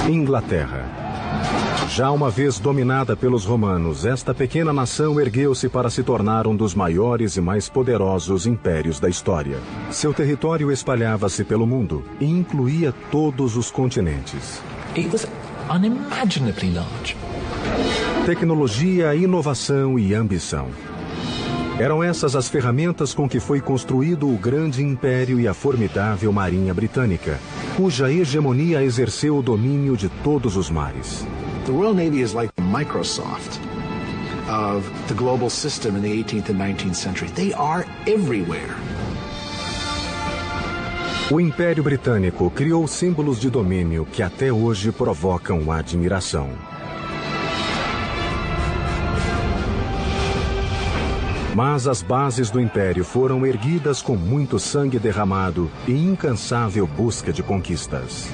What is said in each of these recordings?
Inglaterra. Já uma vez dominada pelos romanos, esta pequena nação ergueu-se para se tornar um dos maiores e mais poderosos impérios da história. Seu território espalhava-se pelo mundo e incluía todos os continentes. It was unimaginably large. Tecnologia, inovação e ambição. Eram essas as ferramentas com que foi construído o grande império e a formidável marinha britânica, cuja hegemonia exerceu o domínio de todos os mares. The Royal Navy is like the Microsoft of the global system in the 18th and 19th century. They are everywhere. O Império Britânico criou símbolos de domínio que até hoje provocam admiração. Mas as bases do Império foram erguidas com muito sangue derramado e incansável busca de conquistas.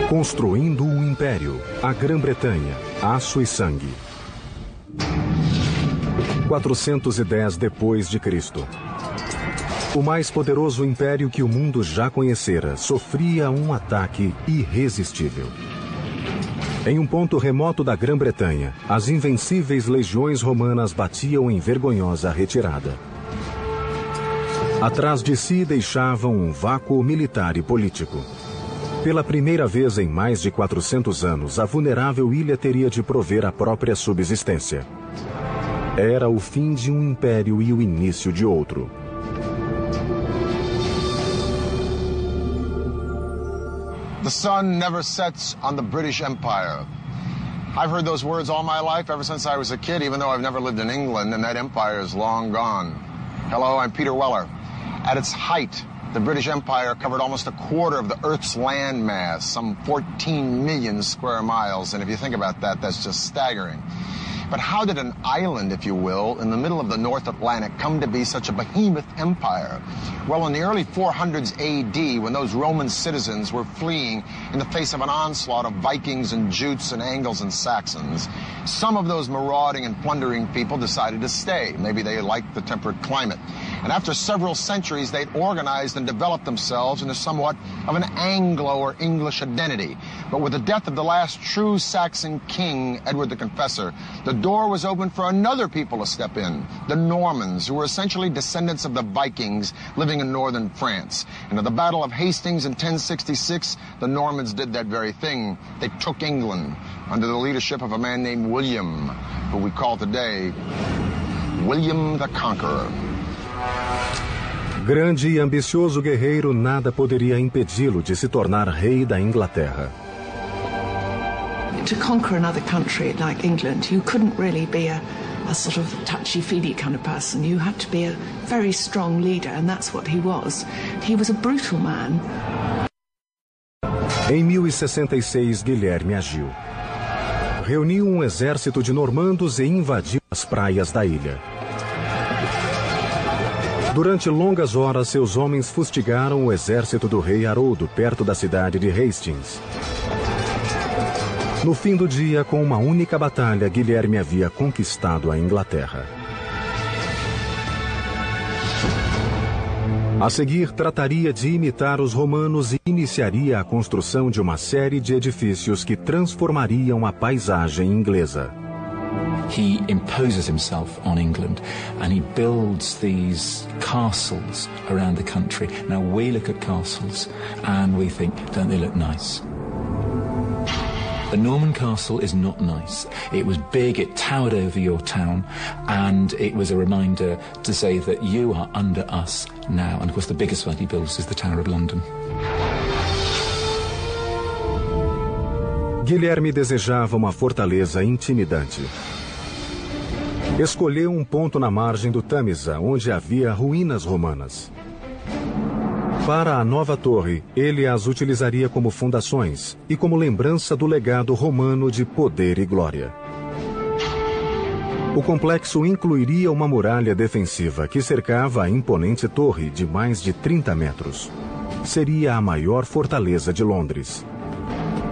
Construindo um império, a Grã-Bretanha, aço e sangue. 410 depois de Cristo. O mais poderoso império que o mundo já conhecera sofria um ataque irresistível. Em um ponto remoto da Grã-Bretanha, as invencíveis legiões romanas batiam em vergonhosa retirada. Atrás de si deixavam um vácuo militar e político. Pela primeira vez em mais de 400 anos, a vulnerável ilha teria de prover a própria subsistência. Era o fim de um império e o início de outro. The sun never sets on the British Empire. I've heard those words all my life, ever since I was a kid, even though I've never lived in England, and that empire is long gone. Hello, I'm Peter Weller. At its height, the British Empire covered almost a quarter of the Earth's land mass, some 14 million square miles, and if you think about that, that's just staggering. But how did an island, if you will, in the middle of the North Atlantic come to be such a behemoth empire? Well, in the early 400s AD, when those Roman citizens were fleeing in the face of an onslaught of Vikings and Jutes and Angles and Saxons, some of those marauding and plundering people decided to stay. Maybe they liked the temperate climate. And after several centuries, they'd organized and developed themselves into somewhat of an Anglo or English identity. But with the death of the last true Saxon king, Edward the Confessor, the door was open for another people to step in, the Normans, who were essentially descendants of the Vikings living in northern France. And at the Battle of Hastings in 1066, the Normans did that very thing. They took England under the leadership of a man named William, who we call today William the Conqueror. Grande e ambicioso guerreiro, nada poderia impedi-lo de se tornar rei da Inglaterra. To conquer another country like England, you couldn't really be a sort of touchy-feely kind of person. You had to be a very strong leader, and that's what he was. He was a brutal man. Em 1066, Guilherme agiu. Reuniu um exército de normandos e invadiu as praias da ilha. Durante longas horas, seus homens fustigaram o exército do rei Haroldo perto da cidade de Hastings. No fim do dia, com uma única batalha, Guilherme havia conquistado a Inglaterra. A seguir, trataria de imitar os romanos e iniciaria a construção de uma série de edifícios que transformariam a paisagem inglesa. He imposes himself on England and he builds these castles around the country. Now we look at castles and we think, don't they look nice? The Norman castle is not nice. It was big, it towered over your town, and it was a reminder to say that you are under us now. And of course the biggest one he builds is the Tower of London. Guilherme desejava uma fortaleza intimidante. Escolheu um ponto na margem do Tâmisa, onde havia ruínas romanas. Para a nova torre, ele as utilizaria como fundações e como lembrança do legado romano de poder e glória. O complexo incluiria uma muralha defensiva que cercava a imponente torre de mais de 30 metros. Seria a maior fortaleza de Londres.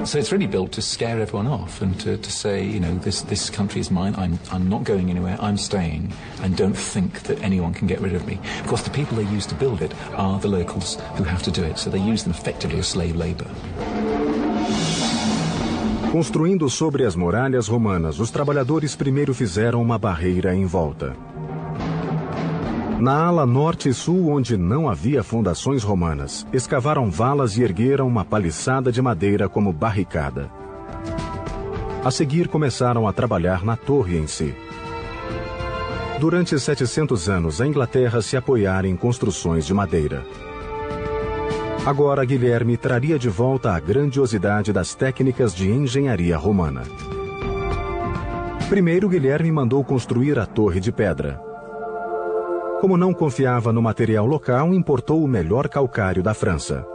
So it's really built to scare everyone off and to say, you know, this country is mine, I'm not going anywhere, I'm staying, and don't think that anyone can get rid of me. Of course, the people they use to build it are the locals who have to do it, so they use them effectively as slave labor. Construindo sobre as muralhas romanas, os trabalhadores primeiro fizeram uma barreira em volta. Na ala norte e sul, onde não havia fundações romanas, escavaram valas e ergueram uma paliçada de madeira como barricada. A seguir, começaram a trabalhar na torre em si. Durante 700 anos, a Inglaterra se apoiara em construções de madeira. Agora, Guilherme traria de volta a grandiosidade das técnicas de engenharia romana. Primeiro, Guilherme mandou construir a torre de pedra. Como não confiava no material local, importou o melhor calcário da França.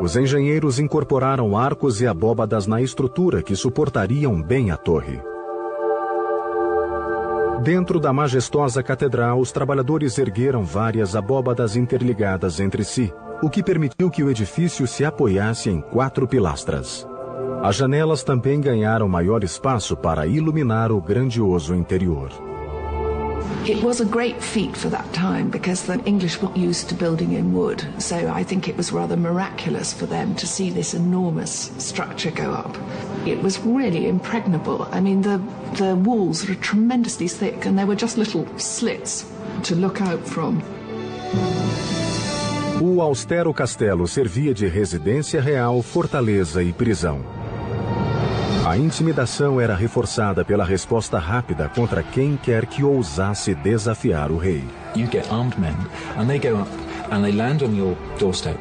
Os engenheiros incorporaram arcos e abóbadas na estrutura que suportariam bem a torre. Dentro da majestosa catedral, os trabalhadores ergueram várias abóbadas interligadas entre si, o que permitiu que o edifício se apoiasse em 4 pilastras. As janelas também ganharam maior espaço para iluminar o grandioso interior. It was a great feat for that time because the English were used to building in wood, so I think it was rather miraculous for them to see this enormous structure go up. It was really impregnable. I mean, the walls were tremendously thick and there were just little slits to look out from. O austero castelo servia de residência real, fortaleza e prisão. A intimidação era reforçada pela resposta rápida contra quem quer que ousasse desafiar o rei. You get armed men, and they go up and they land on your doorstep.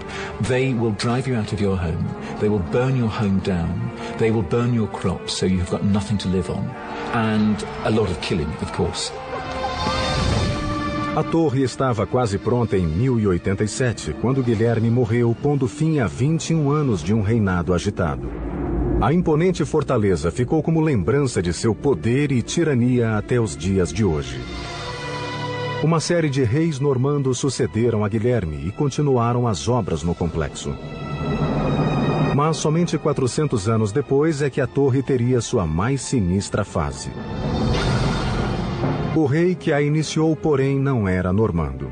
They will drive you out of your home. They will burn your home down. They will burn your crops, so you've got nothing to live on. And a lot of killing, of course. A torre estava quase pronta em 1087, quando Guilherme morreu, pondo fim a 21 anos de um reinado agitado. A imponente fortaleza ficou como lembrança de seu poder e tirania até os dias de hoje. Uma série de reis normandos sucederam a Guilherme e continuaram as obras no complexo. Mas somente 400 anos depois é que a torre teria sua mais sinistra fase. O rei que a iniciou, porém, não era normando.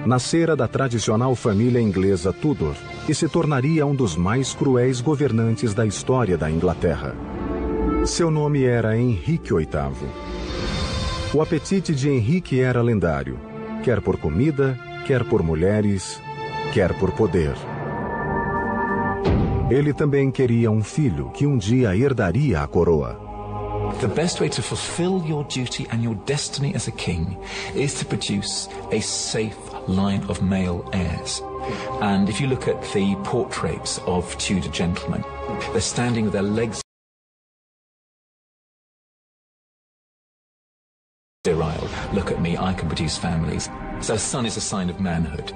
Nascera da tradicional família inglesa Tudor e se tornaria um dos mais cruéis governantes da história da Inglaterra. Seu nome era Henrique VIII. O apetite de Henrique era lendário, quer por comida, quer por mulheres, quer por poder. Ele também queria um filho que um dia herdaria a coroa. The best way to fulfill your duty and your destiny as a king is to produce a safe line of male heirs. And if you look at the portraits of Tudor gentlemen, they're standing with their legs sterile. Look at me, I can produce families. So a son is a sign of manhood.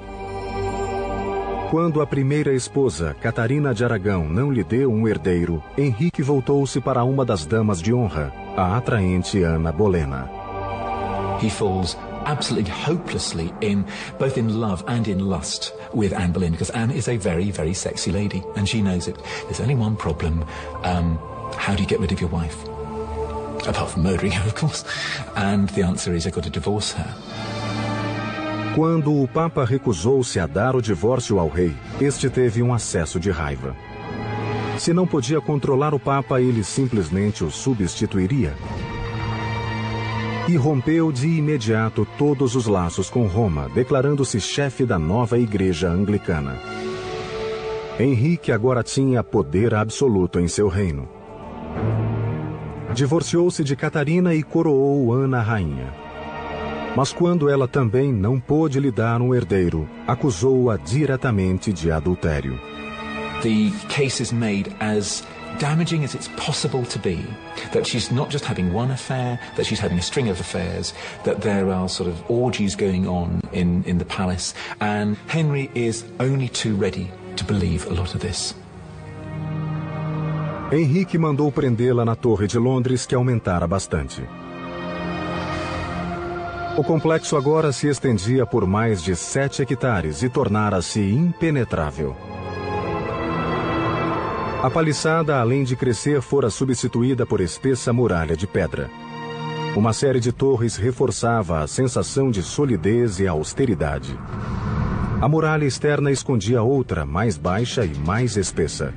Quando a primeira esposa, Catarina de Aragão, não lhe deu um herdeiro, Henrique voltou-se para uma das damas de honra, a atraente Ana Bolena. He falls absolutely hopelessly in both in love and in lust with Anne Boleyn, because Anne is a very, very sexy lady, and she knows it. There's only one problem. How do you get rid of your wife? Apart from murdering her, of course. And the answer is, I've got to divorce her. Quando o Papa recusou-se a dar o divórcio ao rei, este teve um acesso de raiva. Se não podia controlar o Papa, ele simplesmente o substituiria. E rompeu de imediato todos os laços com Roma, declarando-se chefe da nova igreja anglicana. Henrique agora tinha poder absoluto em seu reino. Divorciou-se de Catarina e coroou Ana rainha. Mas quando ela também não pôde lhe dar um herdeiro, acusou-a diretamente de adultério. The case is made as damaging as it's possible to be, that she's not just having one affair, that she's having a string of affairs, that there are sort of orgies going on in the palace, and Henry is only too ready to believe a lot of this. Henrique mandou prendê-la na Torre de Londres, que aumentara bastante. O complexo agora se estendia por mais de 7 hectares e tornara-se impenetrável. A paliçada, além de crescer, fora substituída por espessa muralha de pedra. Uma série de torres reforçava a sensação de solidez e austeridade. A muralha externa escondia outra, mais baixa e mais espessa.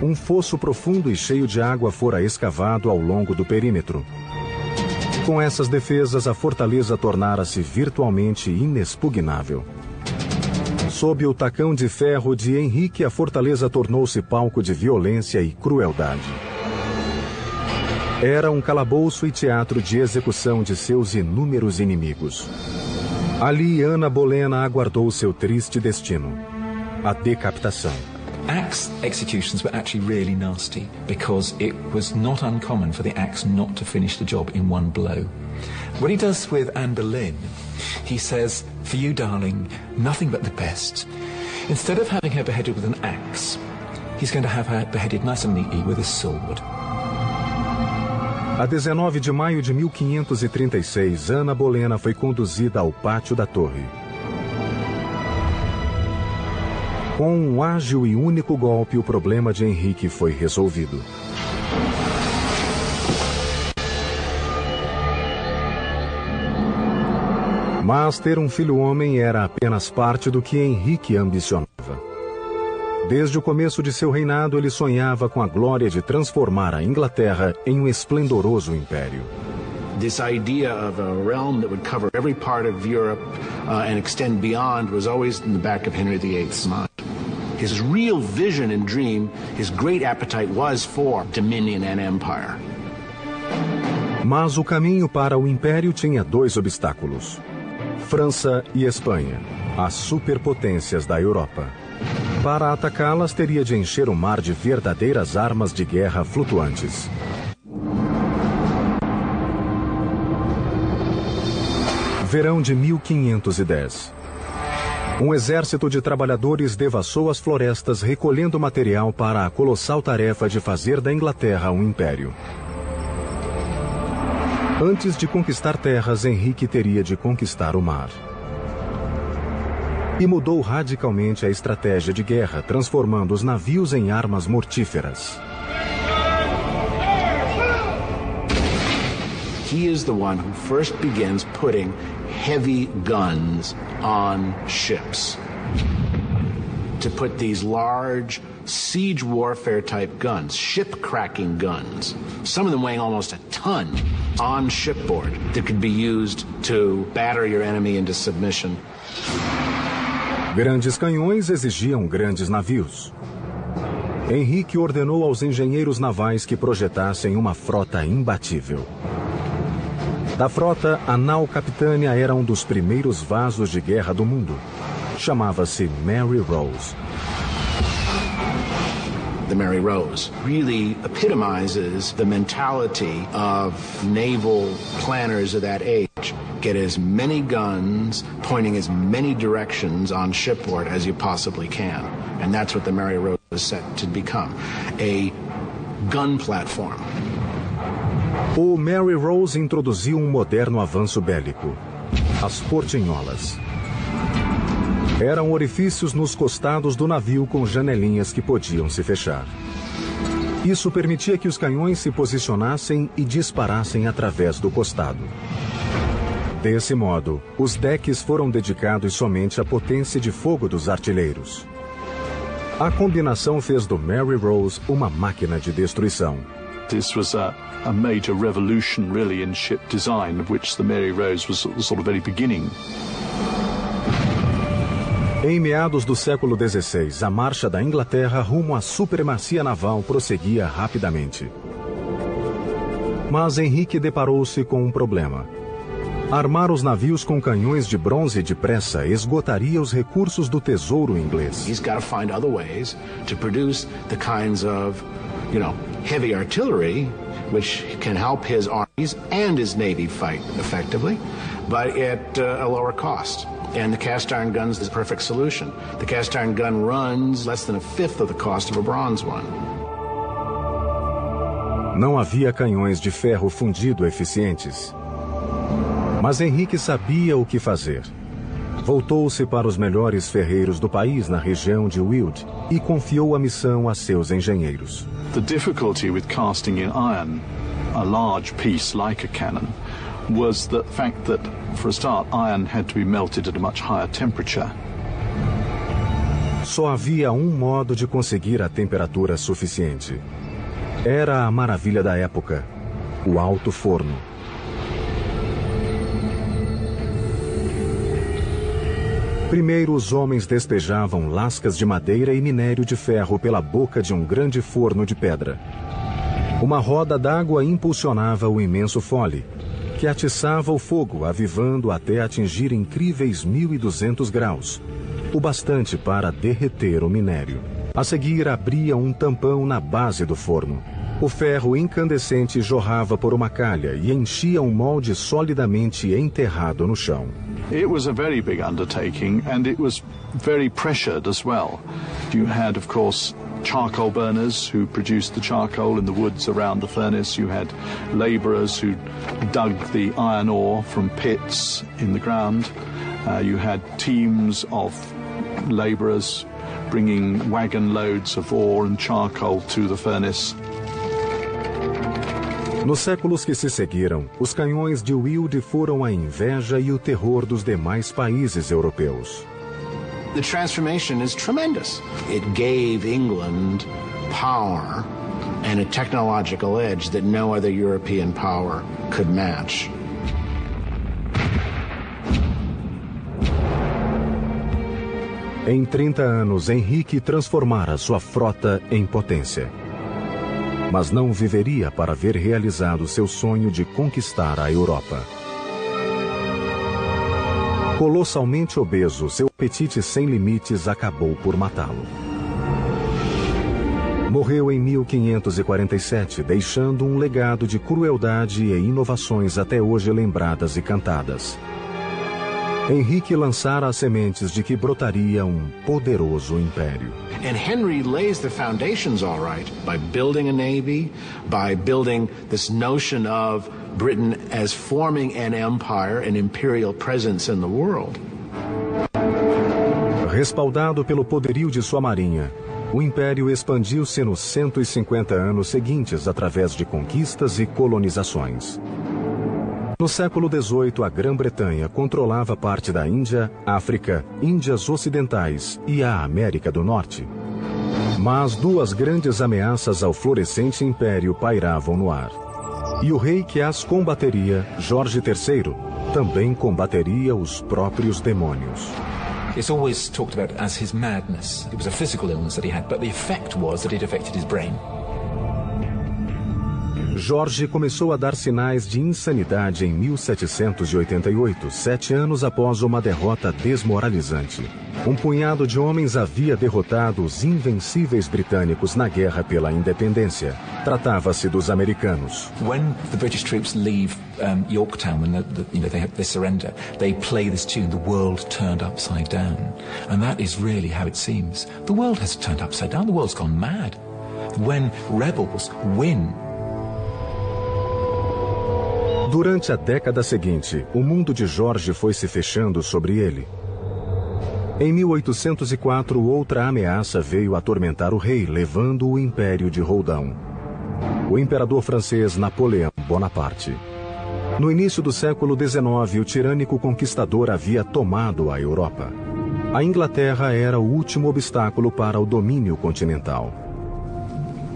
Um fosso profundo e cheio de água fora escavado ao longo do perímetro. Com essas defesas, a fortaleza tornara-se virtualmente inexpugnável. Sob o tacão de ferro de Henrique, a fortaleza tornou-se palco de violência e crueldade. Era um calabouço e teatro de execução de seus inúmeros inimigos. Ali, Ana Bolena aguardou seu triste destino: a decapitação. Axe executions were actually really nasty because it was not uncommon for the axe not to finish the job in one blow. What he does with Anne Boleyn, he says, "For you, darling, nothing but the best." Instead of having her beheaded with an axe, he's going to have her beheaded nice and neatly with a sword. A 19 de maio de 1536, Ana Bolena foi conduzida ao pátio da torre. Com um ágil e único golpe, o problema de Henrique foi resolvido. Mas ter um filho homem era apenas parte do que Henrique ambicionava. Desde o começo de seu reinado, ele sonhava com a glória de transformar a Inglaterra em um esplendoroso império. This idea of a realm that would cover every part of Europe and extend beyond was always in the back of Henry VIII's mind. His real vision and dream, his great appetite was for dominion and empire. Mas o caminho para o império tinha dois obstáculos: França e Espanha, as superpotências da Europa. Para atacá-las, teria de encher o mar de verdadeiras armas de guerra flutuantes. Verão de 1510. Um exército de trabalhadores devassou as florestas recolhendo material para a colossal tarefa de fazer da Inglaterra um império. Antes de conquistar terras, Henrique teria de conquistar o mar. E mudou radicalmente a estratégia de guerra, transformando os navios em armas mortíferas. He is the one who first begins putting heavy guns on ships. To put these large siege warfare type guns, ship cracking guns, some of them weighing almost a ton, on shipboard that could be used to batter your enemy into submission. Grandes canhões exigiam grandes navios. Henrique ordenou aos engenheiros navais que projetassem uma frota imbatível. Da frota, a nau Capitânia era um dos primeiros vasos de guerra do mundo. Chamava-se Mary Rose. The Mary Rose really epitomizes the mentality of naval planners of that age. Get as many guns pointing as many directions on shipboard as you possibly can. And that's what the Mary Rose is set to become, a gun platform. O Mary Rose introduziu um moderno avanço bélico: as portinholas. Eram orifícios nos costados do navio com janelinhas que podiam se fechar. Isso permitia que os canhões se posicionassem e disparassem através do costado. Desse modo, os decks foram dedicados somente à potência de fogo dos artilheiros. A combinação fez do Mary Rose uma máquina de destruição. This was a major revolution, really, in ship design, of which the Mary Rose was the sort of very beginning. Em meados do século XVI, a marcha da Inglaterra rumo à supremacia naval prosseguia rapidamente. Mas Henrique deparou-se com um problema. Armar os navios com canhões de bronze depressa esgotaria os recursos do tesouro inglês. He's got to find other ways to produce the kinds of, heavy artillery which can help his armies and his navy fight effectively, but at a lower cost. And the cast iron gun is the perfect solution. The cast iron gun runs less than a fifth of the cost of a bronze one. Não havia canhões de ferro fundido eficientes. Mas Henrique sabia o que fazer. Voltou-se para os melhores ferreiros do país na região de Weald e confiou a missão a seus engenheiros. The difficulty with casting in iron a large piece like a cannon was the fact that, for a start, iron had to be melted at a much higher temperature. Só havia um modo de conseguir a temperatura suficiente. Era a maravilha da época, o alto forno. Primeiro, os homens despejavam lascas de madeira e minério de ferro pela boca de um grande forno de pedra. Uma roda d'água impulsionava o imenso fole, que atiçava o fogo, avivando até atingir incríveis 1200 graus, o bastante para derreter o minério. A seguir, abria um tampão na base do forno. O ferro incandescente jorrava por uma calha e enchia um molde solidamente enterrado no chão. It was a very big undertaking, and it was very pressured as well. You had, of course, charcoal burners who produced the charcoal in the woods around the furnace. You had labourers who dug the iron ore from pits in the ground. You had teams of labourers bringing wagon loads of ore and charcoal to the furnace. Nos séculos que se seguiram, os canhões de Weald foram a inveja e o terror dos demais países europeus. The transformation is tremendous. It gave England power and a technological edge that no other European power could match. Em 30 anos, Henrique transformara sua frota em potência. Mas não viveria para ver realizado seu sonho de conquistar a Europa. Colossalmente obeso, seu apetite sem limites acabou por matá-lo. Morreu em 1547, deixando um legado de crueldade e inovações até hoje lembradas e cantadas. Henrique lançara as sementes de que brotaria um poderoso império. And Henry lays the foundations all right by building a navy, by building this notion of Britain as forming an empire, an imperial presence in the world. Respaldado pelo poderio de sua marinha, o império expandiu-se nos 150 anos seguintes através de conquistas e colonizações. No século XVIII, a Grã-Bretanha controlava parte da Índia, África, Índias Ocidentais e a América do Norte. Mas duas grandes ameaças ao florescente império pairavam no ar. E o rei que as combateria, Jorge III, também combateria os próprios demônios. It's always talked about as his madness. It was a physical illness that he had, but the effect was that it affected his brain. Jorge começou a dar sinais de insanidade em 1788, 7 anos após uma derrota desmoralizante. Um punhado de homens havia derrotado os invencíveis britânicos na guerra pela independência. Tratava-se dos americanos. When the British troops leave Yorktown, when they surrender, they play this tune, "The World Turned Upside Down," and that is really how it seems. The world has turned upside down. The world's gone mad. When rebels win. Durante a década seguinte, o mundo de Jorge foi se fechando sobre ele. Em 1804, outra ameaça veio atormentar o rei, levando o Império de Roldão. O imperador francês Napoleão Bonaparte. No início do século XIX, o tirânico conquistador havia tomado a Europa. A Inglaterra era o último obstáculo para o domínio continental.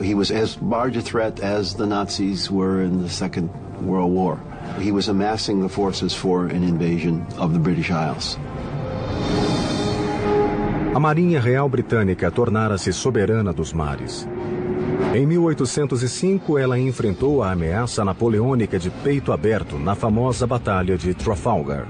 He was as large a threat as the Nazis were in the Second World War. He was amassing the forces for an invasion of the British Isles. A Marinha Real Britânica tornara-se soberana dos mares. Em 1805, ela enfrentou a ameaça napoleônica de peito aberto na famosa Batalha de Trafalgar.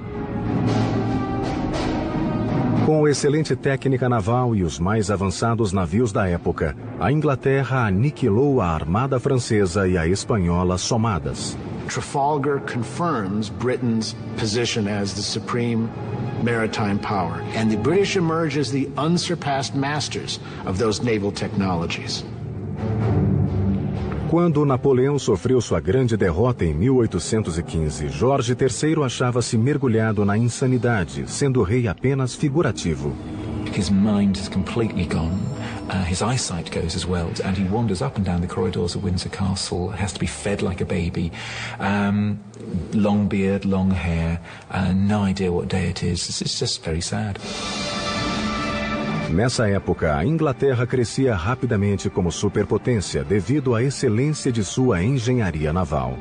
Com excelente técnica naval e os mais avançados navios da época, a Inglaterra aniquilou a armada francesa e a espanhola somadas. Trafalgar confirms Britain's position as the supreme maritime power, and the British emerge as the unsurpassed masters of those naval technologies. Quando Napoleão sofreu sua grande derrota em 1815, Jorge III achava-se mergulhado na insanidade, sendo rei apenas figurativo. His mind is completely gone. His eyesight goes as well, and he wanders up and down the corridors of Windsor Castle, has to be fed like a baby. Long beard, long hair, no idea what day it is. It's just very sad. Nessa época, a Inglaterra crescia rapidamente como superpotência devido à excelência de sua engenharia naval.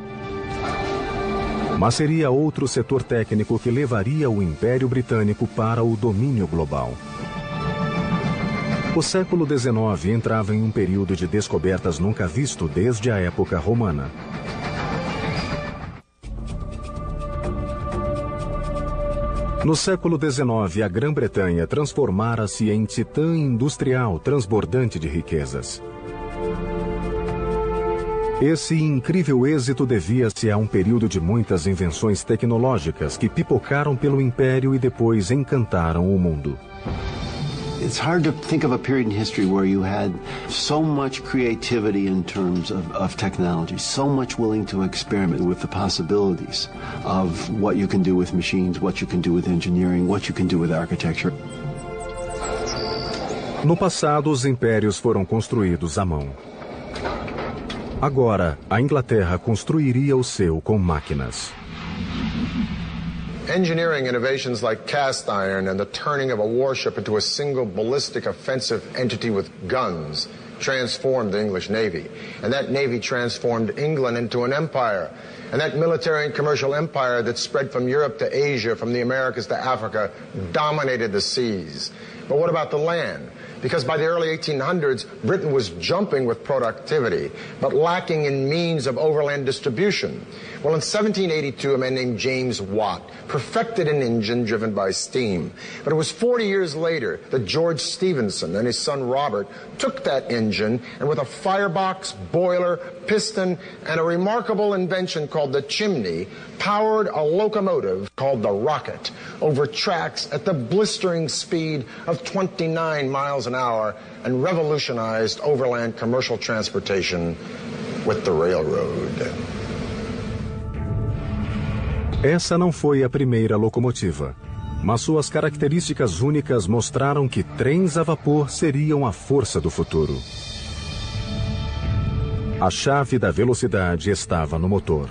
Mas seria outro setor técnico que levaria o Império Britânico para o domínio global. O século XIX entrava em um período de descobertas nunca visto desde a época romana. No século XIX, a Grã-Bretanha transformara-se em titã industrial transbordante de riquezas. Esse incrível êxito devia-se a um período de muitas invenções tecnológicas que pipocaram pelo império e depois encantaram o mundo. It's hard to think of a period in history where you had so much creativity in terms of technology, so much willing to experiment with the possibilities of what you can do with machines, what you can do with engineering, what you can do with architecture. No passado, os impérios foram construídos à mão. Agora, a Inglaterra construiria o seu com máquinas. Engineering innovations like cast iron and the turning of a warship into a single ballistic offensive entity with guns transformed the English Navy. And that Navy transformed England into an empire. And that military and commercial empire that spread from Europe to Asia, from the Americas to Africa, dominated the seas. But what about the land? Because by the early 1800s, Britain was jumping with productivity, but lacking in means of overland distribution. Well, in 1782, a man named James Watt perfected an engine driven by steam. But it was 40 years later that George Stephenson and his son Robert took that engine and with a firebox, boiler, piston, and a remarkable invention called the chimney, powered a locomotive called the Rocket over tracks at the blistering speed of 29 miles an hour and revolutionized overland commercial transportation with the railroad. Essa não foi a primeira locomotiva, mas suas características únicas mostraram que trens a vapor seriam a força do futuro. A chave da velocidade estava no motor.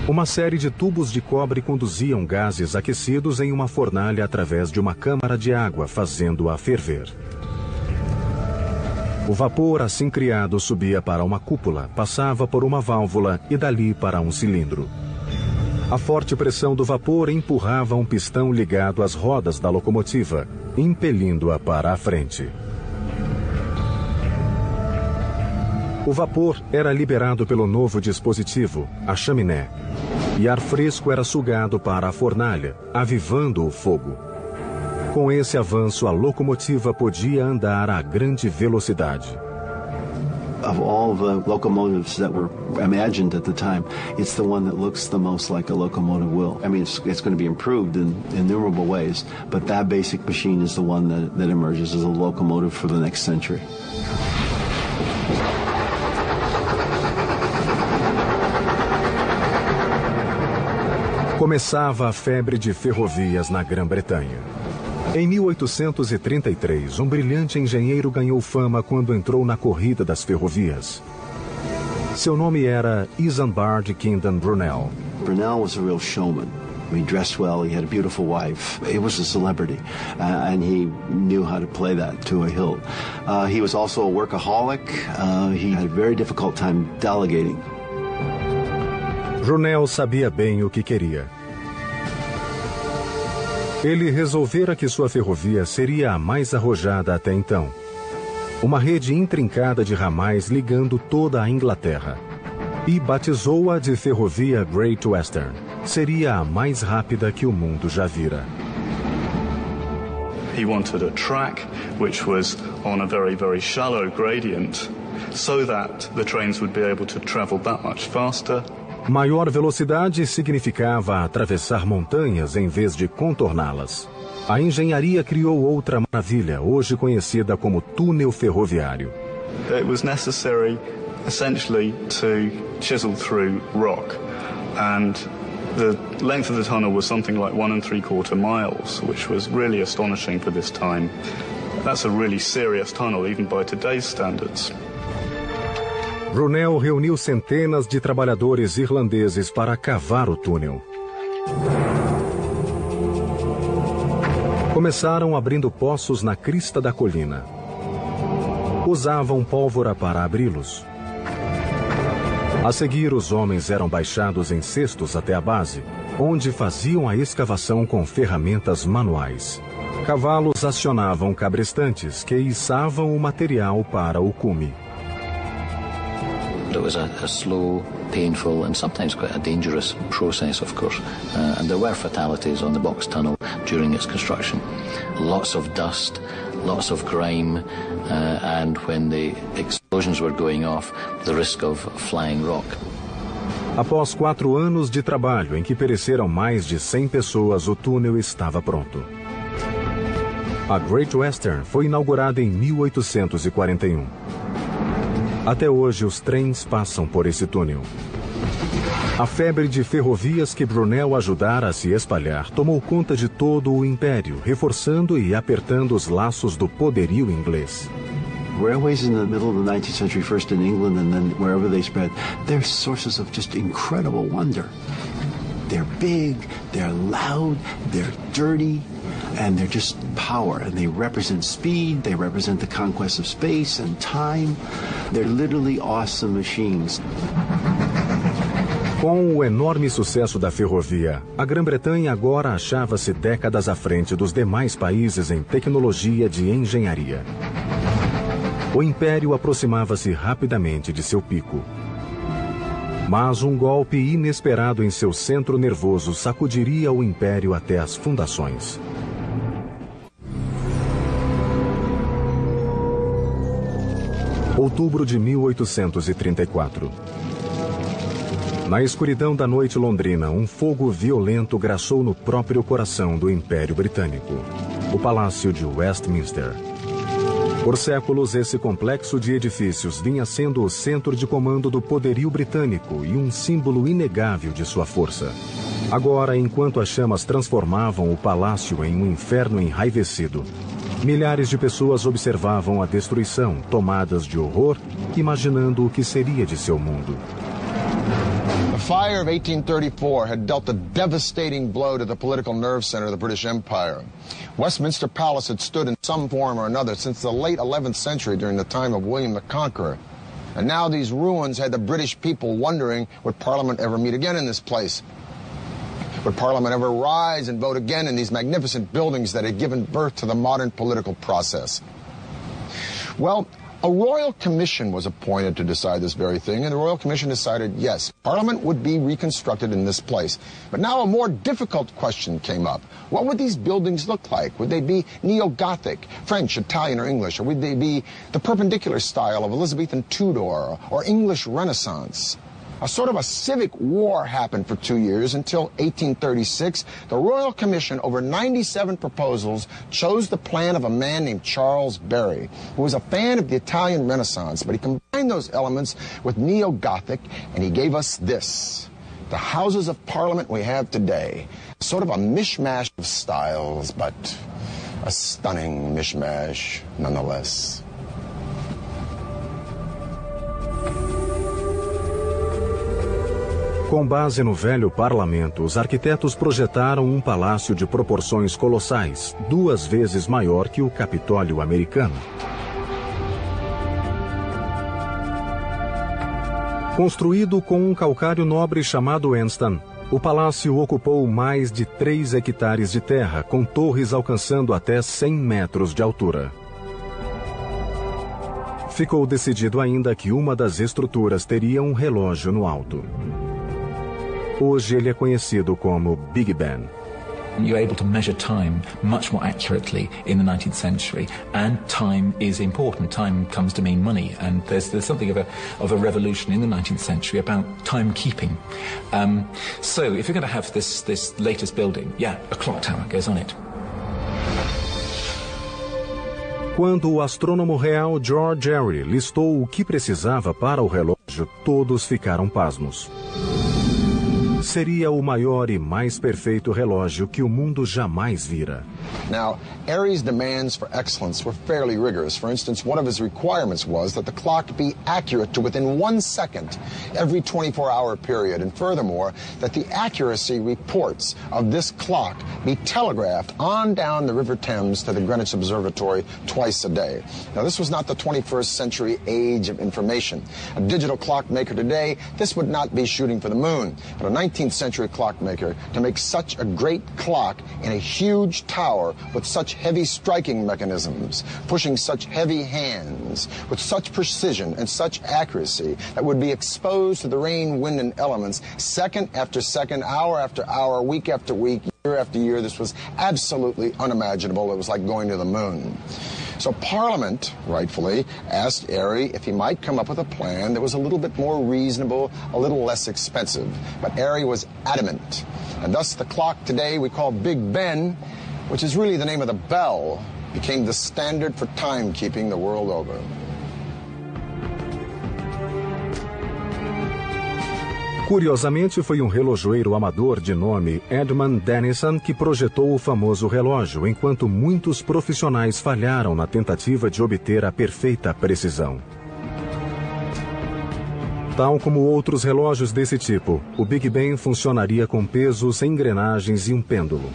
Uma série de tubos de cobre conduziam gases aquecidos em uma fornalha através de uma câmara de água, fazendo-a ferver. O vapor assim criado subia para uma cúpula, passava por uma válvula e dali para um cilindro. A forte pressão do vapor empurrava um pistão ligado às rodas da locomotiva, impelindo-a para a frente. O vapor era liberado pelo novo dispositivo, a chaminé, e ar fresco era sugado para a fornalha, avivando o fogo. Com esse avanço, a locomotiva podia andar a grande velocidade. Of all the locomotives that were imagined at the time, it's the one that looks the most like a locomotive will. I mean, it's going to be improved in innumerable ways, but that basic machine is the one that emerges as a locomotive for the next century. Começava a febre de ferrovias na Grã-Bretanha. Em 1833, um brilhante engenheiro ganhou fama quando entrou na corrida das ferrovias. Seu nome era Isambard Kingdom Brunel. Brunel was a real showman. He dressed well, he had a beautiful wife. He was a celebrity, and he knew how to play that to a hilt. He was also a workaholic. He had a very difficult time delegating. Brunel sabia bem o que queria. Ele resolvera que sua ferrovia seria a mais arrojada até então. Uma rede intrincada de ramais ligando toda a Inglaterra. E batizou-a de Ferrovia Great Western. Seria a mais rápida que o mundo já vira. He wanted a track which was on a very, very shallow gradient so that the trains would be able to travel that much faster. Maior velocidade significava atravessar montanhas em vez de contorná-las. A engenharia criou outra maravilha, hoje conhecida como túnel ferroviário. It was necessary essentially to chisel through rock, and the length of the tunnel was something like 1 3/4 miles, which was really astonishing for this time. That's a really serious tunnel, even by today's standards. Brunel reuniu centenas de trabalhadores irlandeses para cavar o túnel. Começaram abrindo poços na crista da colina. Usavam pólvora para abri-los. A seguir, os homens eram baixados em cestos até a base, onde faziam a escavação com ferramentas manuais. Cavalos acionavam cabrestantes que içavam o material para o cume. It was a slow, painful and sometimes quite a dangerous process, of course, and there were fatalities on the box tunnel during its construction. Lots of dust, lots of grime, and when the explosions were going off, the risk of flying rock. Após 4 anos de trabalho em que pereceram mais de 100 pessoas, o túnel estava pronto. A Great Western foi inaugurada em 1841. Até hoje, os trens passam por esse túnel. A febre de ferrovias que Brunel ajudara a se espalhar tomou conta de todo o império, reforçando e apertando os laços do poderio inglês. Railways in the middle of the 19th century, first in England and then wherever they spread, they're sources of just incredible wonder. They're big, they're loud, they're dirty, and they're just power, and they represent speed, they represent the conquest of space and time. They're literally awesome machines. Com o enorme sucesso da ferrovia, a Grã-Bretanha agora achava-se décadas à frente dos demais países em tecnologia de engenharia. O império aproximava-se rapidamente de seu pico. Mas um golpe inesperado em seu centro nervoso sacudiria o império até as fundações. Outubro de 1834. Na escuridão da noite londrina, um fogo violento graçou no próprio coração do Império Britânico, o Palácio de Westminster. Por séculos, esse complexo de edifícios vinha sendo o centro de comando do poderio britânico e um símbolo inegável de sua força. Agora, enquanto as chamas transformavam o palácio em um inferno enraivecido, milhares de pessoas observavam a destruição, tomadas de horror, imaginando o que seria de seu mundo. The fire of 1834 had dealt a devastating blow to the political nerve center of the British Empire. Westminster Palace had stood in some form or another since the late 11th century during the time of William the Conqueror. And now these ruins had the British people wondering, would Parliament ever meet again in this place? Would Parliament ever rise and vote again in these magnificent buildings that had given birth to the modern political process? Well, a royal commission was appointed to decide this very thing, and the royal commission decided, yes, Parliament would be reconstructed in this place. But now a more difficult question came up. What would these buildings look like? Would they be neo-Gothic, French, Italian, or English? Or would they be the perpendicular style of Elizabethan Tudor or English Renaissance? A sort of a civic war happened for 2 years until 1836. The Royal Commission, over 97 proposals, chose the plan of a man named Charles Barry, who was a fan of the Italian Renaissance, but he combined those elements with Neo-Gothic, and he gave us this. The Houses of Parliament we have today. Sort of a mishmash of styles, but a stunning mishmash nonetheless. Com base no velho parlamento, os arquitetos projetaram um palácio de proporções colossais, 2 vezes maior que o Capitólio americano. Construído com um calcário nobre chamado Anston, o palácio ocupou mais de 3 hectares de terra, com torres alcançando até 100 metros de altura. Ficou decidido ainda que uma das estruturas teria um relógio no alto. Hoje ele é conhecido como Big Ben. You're able to measure time much more accurately in the 19th century, and time is important. Time comes to mean money, and there's something of a revolution in the 19th century about timekeeping. So if you're going to have this latest building, yeah, a clock tower goes on it. Quando o astrônomo real George Airy listou o que precisava para o relógio, todos ficaram pasmos. Seria o maior e mais perfeito relógio que o mundo jamais vira. Now, Airy's demands for excellence were fairly rigorous. For instance, one of his requirements was that the clock be accurate to within 1 second every 24-hour period. And furthermore, that the accuracy reports of this clock be telegraphed on down the River Thames to the Greenwich Observatory twice a day. Now, this was not the 21st century age of information. A digital clockmaker today, this would not be shooting for the moon. But a 19th century clockmaker, to make such a great clock in a huge tower with such heavy striking mechanisms, pushing such heavy hands, with such precision and such accuracy that would be exposed to the rain, wind, and elements second after second, hour after hour, week after week, year after year. This was absolutely unimaginable. It was like going to the moon. So Parliament, rightfully, asked Airy if he might come up with a plan that was a little bit more reasonable, a little less expensive. But Airy was adamant. And thus the clock today we call Big Ben, which is really the name of the bell, became the standard for timekeeping the world over. Curiosamente, foi um relojoeiro amador de nome Edmund Denison que projetou o famoso relógio, enquanto muitos profissionais falharam na tentativa de obter a perfeita precisão. Tal como outros relógios desse tipo, o Big Ben funcionaria com pesos, engrenagens e um pêndulo.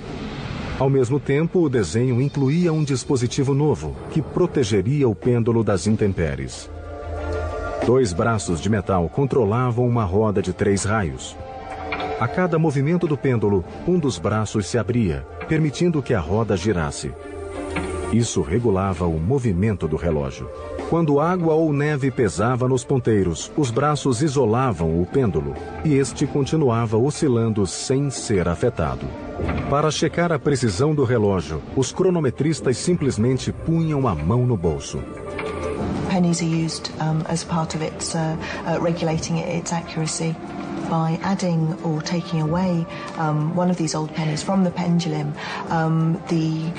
Ao mesmo tempo, o desenho incluía um dispositivo novo, que protegeria o pêndulo das intempéries. 2 braços de metal controlavam uma roda de 3 raios. A cada movimento do pêndulo, um dos braços se abria, permitindo que a roda girasse. Isso regulava o movimento do relógio. Quando água ou neve pesava nos ponteiros, os braços isolavam o pêndulo e este continuava oscilando sem ser afetado. Para checar a precisão do relógio, os cronometristas simplesmente punham a mão no bolso. Pennies are used as part of its regulating its accuracy. By adding or taking away one of these old pennies from the pendulum, the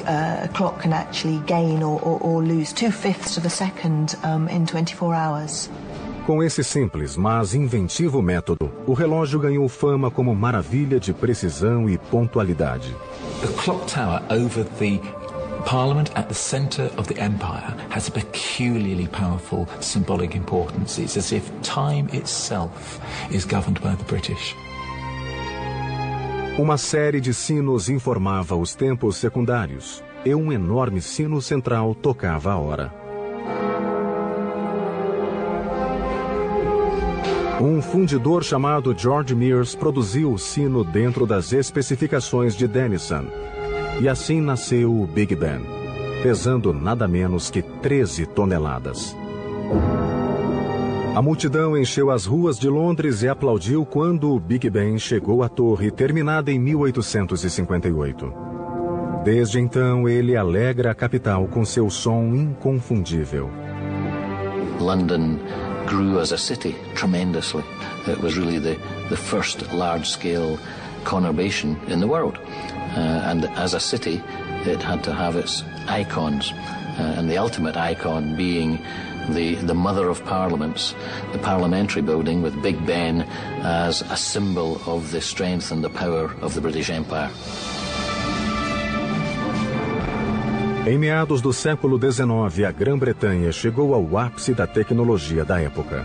clock can actually gain or lose 2/5 of a second in 24 hours. Com esse simples, mas inventivo método, o relógio ganhou fama como maravilha de precisão e pontualidade. The clock tower over the Parliament at the centre of the empire has a peculiarly powerful symbolic importance. It's as if time itself is governed by the British. Uma série de sinos informava os tempos secundários, e um enorme sino central tocava a hora. Um fundidor chamado George Mears produziu o sino dentro das especificações de Denison. E assim nasceu o Big Ben, pesando nada menos que 13 toneladas. A multidão encheu as ruas de Londres e aplaudiu quando o Big Ben chegou à torre, terminada em 1858. Desde então, ele alegra a capital com seu som inconfundível. London grew as a city tremendously. It was really the first large-scale conurbation in the world. And as a city, it had to have its icons, and the ultimate icon being the mother of parliaments, the parliamentary building with Big Ben as a symbol of the strength and the power of the British Empire. Em meados do século XIX, a Grã-Bretanha chegou ao ápice da tecnologia da época.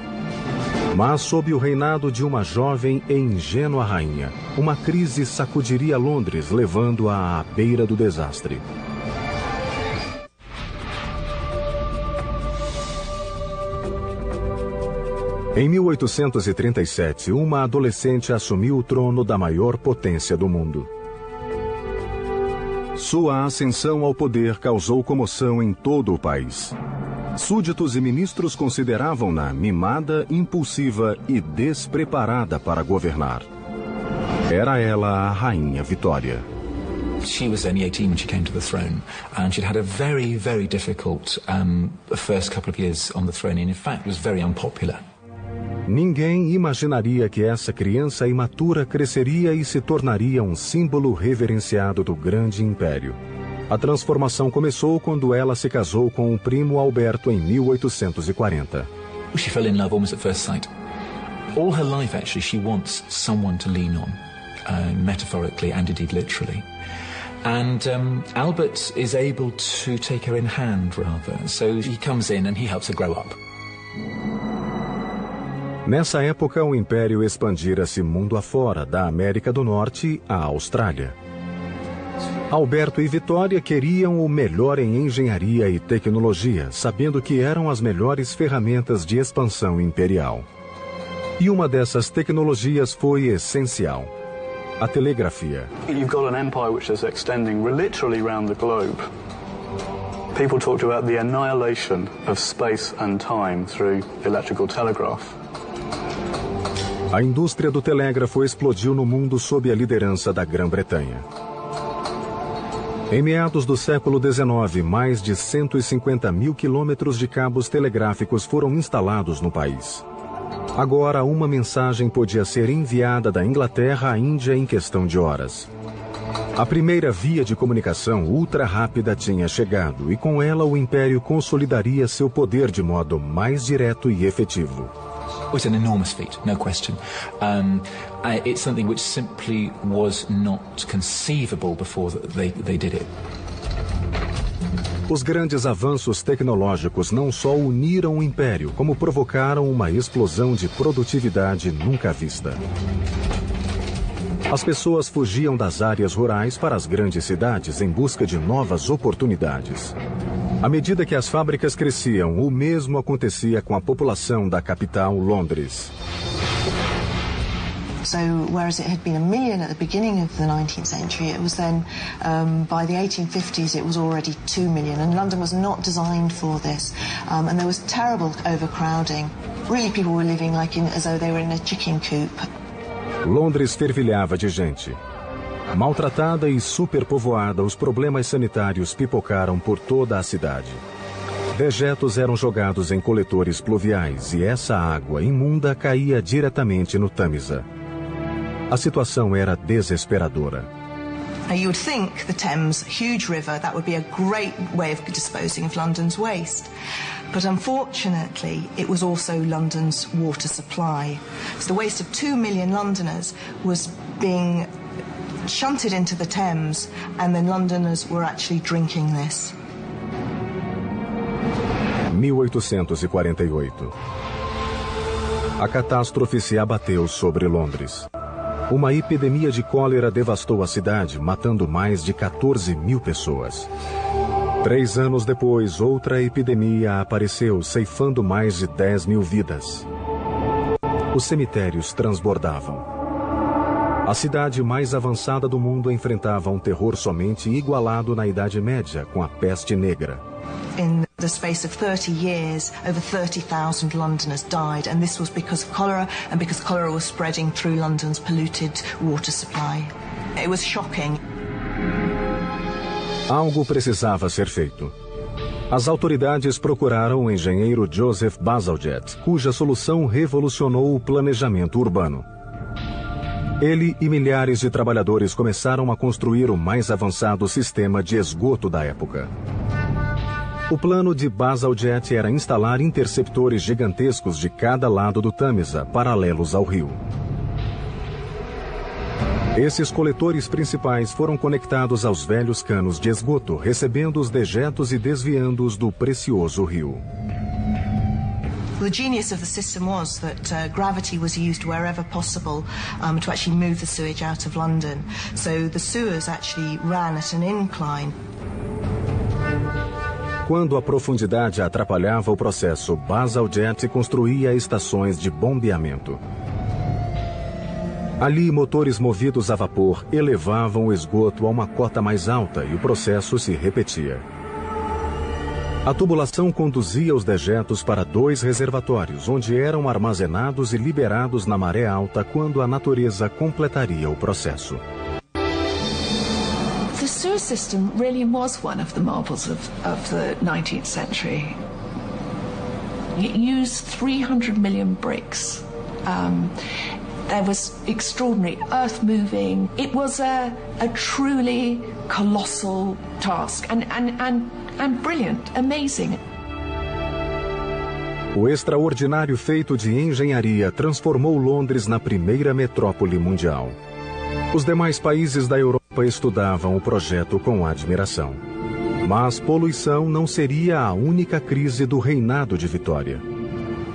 Mas sob o reinado de uma jovem e ingênua rainha, uma crise sacudiria Londres, levando-a à beira do desastre. Em 1837, uma adolescente assumiu o trono da maior potência do mundo. Sua ascensão ao poder causou comoção em todo o país. Súditos e ministros consideravam-na mimada, impulsiva e despreparada para governar. Era ela a Rainha Vitória. She was only 18 when she came to the throne, and she'd had a very, very difficult first couple of years on the throne, and in fact was very unpopular. Ninguém imaginaria que essa criança imatura cresceria e se tornaria um símbolo reverenciado do grande império. A transformação começou quando ela se casou com o primo Alberto em 1840. She fell in love almost at first sight. All her life, actually, she wants someone to lean on, metaphorically and indeed literally. And Albert is able to take her in hand, rather. So he comes in and he helps her grow up. Nessa época, o Império expandira-se mundo afora, da América do Norte à Austrália. Alberto e Vitória queriam o melhor em engenharia e tecnologia, sabendo que eram as melhores ferramentas de expansão imperial. E uma dessas tecnologias foi essencial: a telegrafia. You've got an empire which is extending literally around the globe. People talked about the annihilation of space and time through electrical telegraph. A indústria do telégrafo explodiu no mundo sob a liderança da Grã-Bretanha. Em meados do século XIX, mais de 150 mil quilômetros de cabos telegráficos foram instalados no país. Agora, uma mensagem podia ser enviada da Inglaterra à Índia em questão de horas. A primeira via de comunicação ultra rápida tinha chegado e com ela o Império consolidaria seu poder de modo mais direto e efetivo. It's an enormous feat, no question. It's something which simply was not conceivable before they did it. Os grandes avanços tecnológicos não só uniram o Império, como provocaram uma explosão de produtividade nunca vista. As pessoas fugiam das áreas rurais para as grandes cidades em busca de novas oportunidades. À medida que as fábricas cresciam, o mesmo acontecia com a população da capital, Londres. So whereas it had been 1 million at the beginning of the 19th century, it was then, by the 1850s, it was already 2 million. And London was not designed for this. And there was terrible overcrowding. Really, people were living as though they were in a chicken coop. Londres fervilhava de gente. Maltratada e superpovoada, os problemas sanitários pipocaram por toda a cidade. Dejetos eram jogados em coletores pluviais e essa água imunda caía diretamente no Tâmisa. A situação era desesperadora. You would think the Thames, huge river, that would be a great way of disposing of London's waste. But unfortunately, it was also London's water supply. So the waste of 2 million Londoners was being shunted into the Thames, and then Londoners were actually drinking this. 1848. A catástrofe se abateu sobre Londres. Uma epidemia de cólera devastou a cidade, matando mais de 14 mil pessoas. 3 anos depois, outra epidemia apareceu, ceifando mais de 10 mil vidas. Os cemitérios transbordavam. A cidade mais avançada do mundo enfrentava um terror somente igualado na Idade Média, com a peste negra. In the space of 30 years, over 30,000 Londoners died, and this was because of cholera, and because cholera was spreading through London's polluted water supply. It was shocking. Algo precisava ser feito. As autoridades procuraram o engenheiro Joseph Bazalgette, cuja solução revolucionou o planejamento urbano. Ele e milhares de trabalhadores começaram a construir o mais avançado sistema de esgoto da época. O plano de Bazalgette era instalar interceptores gigantescos de cada lado do Tâmisa, paralelos ao rio. Esses coletores principais foram conectados aos velhos canos de esgoto, recebendo os dejetos e desviando-os do precioso rio. The genius of the system was that gravity was used wherever possible to actually move the sewage out of London. So the sewers actually ran at an incline. Quando a profundidade atrapalhava o processo, Bazalgette construía estações de bombeamento. Ali, motores movidos a vapor elevavam o esgoto a uma cota mais alta e o processo se repetia. A tubulação conduzia os dejetos para 2 reservatórios, onde eram armazenados e liberados na maré alta quando a natureza completaria o processo. The sewer system really was one of the marvels of the 19th century. It used 300 million bricks. There was extraordinary earth-moving. It was a truly colossal task and brilliant, amazing. O extraordinário feito de engenharia transformou Londres na primeira metrópole mundial. Os demais países da Europa estudavam o projeto com admiração. Mas poluição não seria a única crise do reinado de Vitória.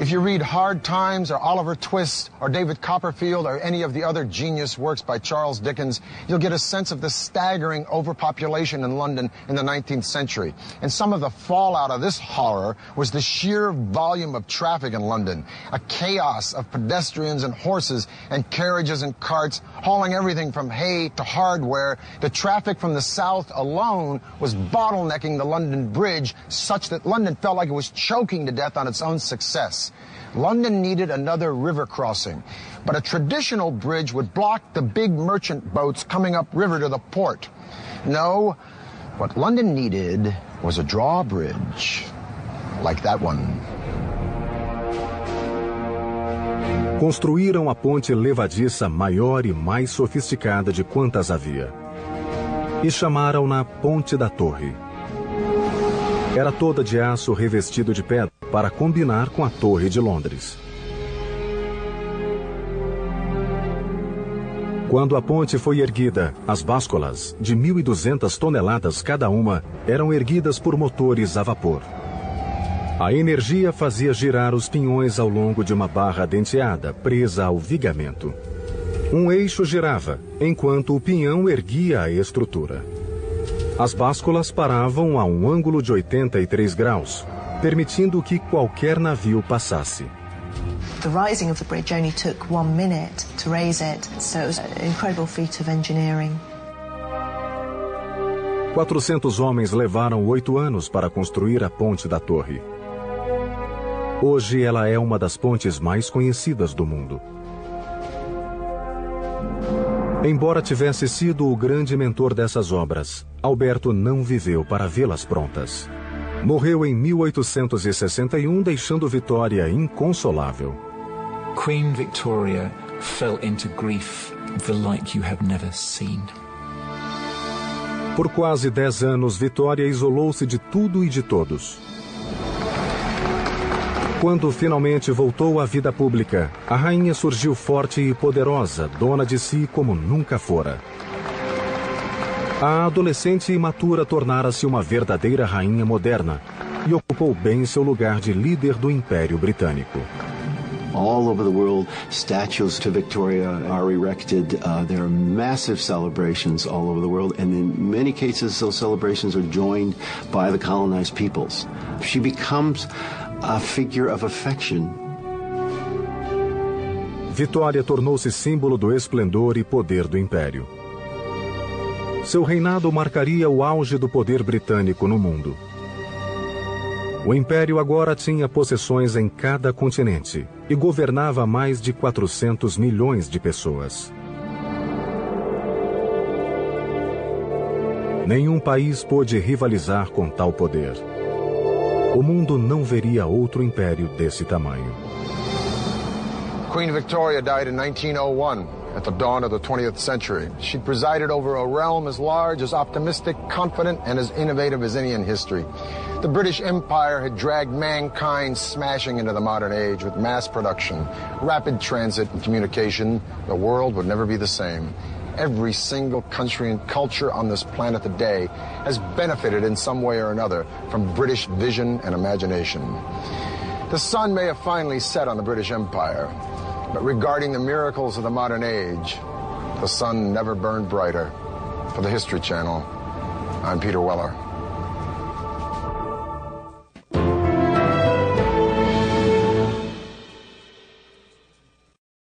If you read Hard Times or Oliver Twist or David Copperfield or any of the other genius works by Charles Dickens, you'll get a sense of the staggering overpopulation in London in the 19th century. And some of the fallout of this horror was the sheer volume of traffic in London, a chaos of pedestrians and horses and carriages and carts hauling everything from hay to hardware. The traffic from the south alone was bottlenecking the London Bridge such that London felt like it was choking to death on its own success. London needed another river crossing, but a traditional bridge would block the big merchant boats coming upriver to the port. No, what London needed was a drawbridge, like that one. Construíram a ponte levadiça maior e mais sofisticada de quantas havia. E chamaram-na Ponte da Torre. Era toda de aço revestido de pedra para combinar com a Torre de Londres. Quando a ponte foi erguida, as básculas, de 1.200 toneladas cada uma, eram erguidas por motores a vapor. A energia fazia girar os pinhões ao longo de uma barra denteada, presa ao vigamento. Um eixo girava, enquanto o pinhão erguia a estrutura. As básculas paravam a um ângulo de 83 graus, permitindo que qualquer navio passasse. The rising of the bridge only took 1 minute to raise it, so it was an incredible feat of engineering. 400 homens levaram 8 anos para construir a Ponte da Torre. Hoje ela é uma das pontes mais conhecidas do mundo. Embora tivesse sido o grande mentor dessas obras, Alberto não viveu para vê-las prontas. Morreu em 1861, deixando Vitória inconsolável. Queen Victoria fell into grief the like you have never seen. Por quase 10 anos, Vitória isolou-se de tudo e de todos. Quando finalmente voltou à vida pública, a rainha surgiu forte e poderosa, dona de si como nunca fora. A adolescente imatura tornara-se uma verdadeira rainha moderna e ocupou bem seu lugar de líder do Império Britânico. All over the world, statues to Victoria are erected. There are massive celebrations all over the world, and in many cases, those celebrations are joined by the colonized peoples. She becomes a figure of affection. Vitória tornou-se símbolo do esplendor e poder do Império. Seu reinado marcaria o auge do poder britânico no mundo. O Império agora tinha possessões em cada continente e governava mais de 400 milhões de pessoas. Nenhum país pôde rivalizar com tal poder. O mundo não veria outro império desse tamanho. Queen Victoria died in 1901 at the dawn of the 20th century. She presided over a realm as large, as optimistic, confident, and as innovative as any in history. The British Empire had dragged mankind smashing into the modern age with mass production, rapid transit, and communication. The world would never be the same. Every single country and culture on this planet today has benefited in some way or another from British vision and imagination. The sun may have finally set on the British Empire, but regarding the miracles of the modern age, the sun never burned brighter. For the History Channel, I'm Peter Weller.